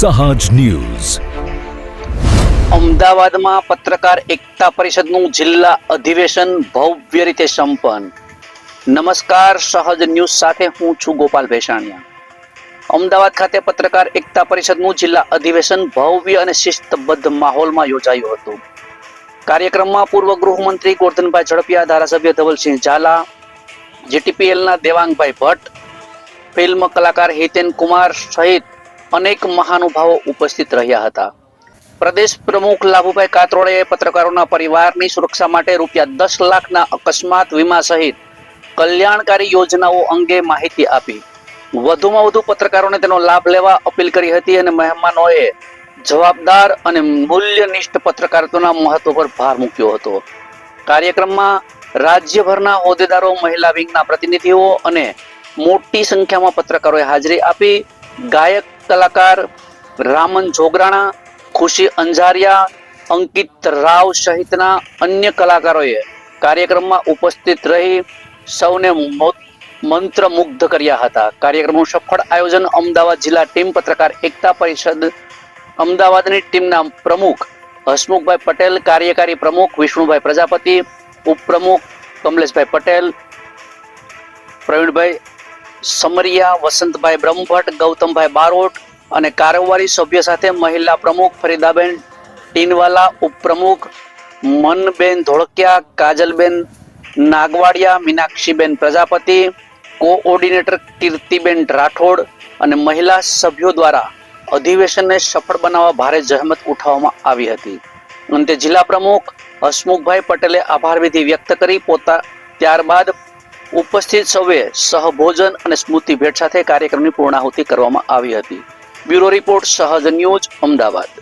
સહજ ન્યૂઝ. અમદાવાદમાં પત્રકાર એકતા પરિષદનું જિલ્લા અધિવેશન ભવ્ય રીતે સંપન્ન. નમસ્કાર, સહજ ન્યૂઝ સાથે હું છું ગોપાલ ભેસાણીયા. અમદાવાદ ખાતે પત્રકાર એકતા પરિષદનું જિલ્લા અધિવેશન ભવ્ય અને શિસ્તબદ્ધ માહોલમાં યોજાયું હતું. કાર્યક્રમમાં પૂર્વ ગૃહમંત્રી ગોરધનભાઈ ઝડપિયા, ધારાસભ્ય ધવલસિંહ ઝાલા, જીટીપીએલના દેવાંગભાઈ ભટ્ટ, ફિલ્મ કલાકાર હિતેન કુમાર સહિત અનેક મહાનુભાવો ઉપસ્થિત રહ્યા હતા. પ્રદેશ પ્રમુખ લાભુભાઈ કાતરોડે પત્રકારોના પરિવારની સુરક્ષા માટે ₹10 લાખના અકસ્માત વીમા સહિત કલ્યાણકારી યોજનાઓ અંગે માહિતી આપી. વધુમાં વધુ પત્રકારોને તેનો લાભ લેવા અપીલ કરી હતી અને મહેમાનોએ જવાબદાર અને મૂલ્યનિષ્ઠ પત્રકારિતાના મહત્વ પર ભાર મૂક્યો હતો. કાર્યક્રમમાં રાજ્યભરના હોદ્દેદારો, મહિલા વિંગના પ્રતિનિધિઓ અને મોટી સંખ્યામાં પત્રકારોએ હાજરી આપી. ગાયક કલાકાર રામન જોગરાણા, ખુશી અંજારિયા, અંકિત રાવ સહિતના અન્ય કલાકારોએ કાર્યક્રમમાં ઉપસ્થિત રહી સૌને મંત્રમુગ્ધ કર્યા હતા. કાર્યક્રમનું સફળ આયોજન અમદાવાદ જિલ્લા ટીમ પત્રકાર એકતા પરિષદ અમદાવાદની ટીમના પ્રમુખ હસમુખભાઈ પટેલ, કાર્યકારી પ્રમુખ વિષ્ણુભાઈ પ્રજાપતિ, ઉપપ્રમુખ કમલેશભાઈ પટેલ, પ્રવીણભાઈ સમરિયા, વસંતભાઈ બ્રહ્મભટ્ટ, ગૌતમભાઈ બારોટ અને કારોબારી સભ્ય સાથે મહિલા પ્રમુખ ફરીદાબેન ટીનવાલા, ઉપપ્રમુખ મનબેન ધોળકિયા, કાજલબેન નાગવાડિયા, મીનાક્ષીબેન પ્રજાપતિ, કોઓર્ડિનેટર કીર્તિબેન રાઠોડ અને મહિલા સભ્યો દ્વારા અધિવેશનને સફળ બનાવવા ભારે જહેમત ઉઠાવવામાં આવી હતી. અંતે જિલ્લા પ્રમુખ હસમુખભાઈ પટેલે આભાર વિધિ વ્યક્ત કરી ત્યારબાદ ઉપસ્થિત સૌએ સહભોજન અને સ્મૃતિ ભેટ સાથે કાર્યક્રમની પૂર્ણાહુતિ કરવામાં આવી હતી. બ્યુરો રિપોર્ટ, સહજ ન્યૂઝ, અમદાવાદ.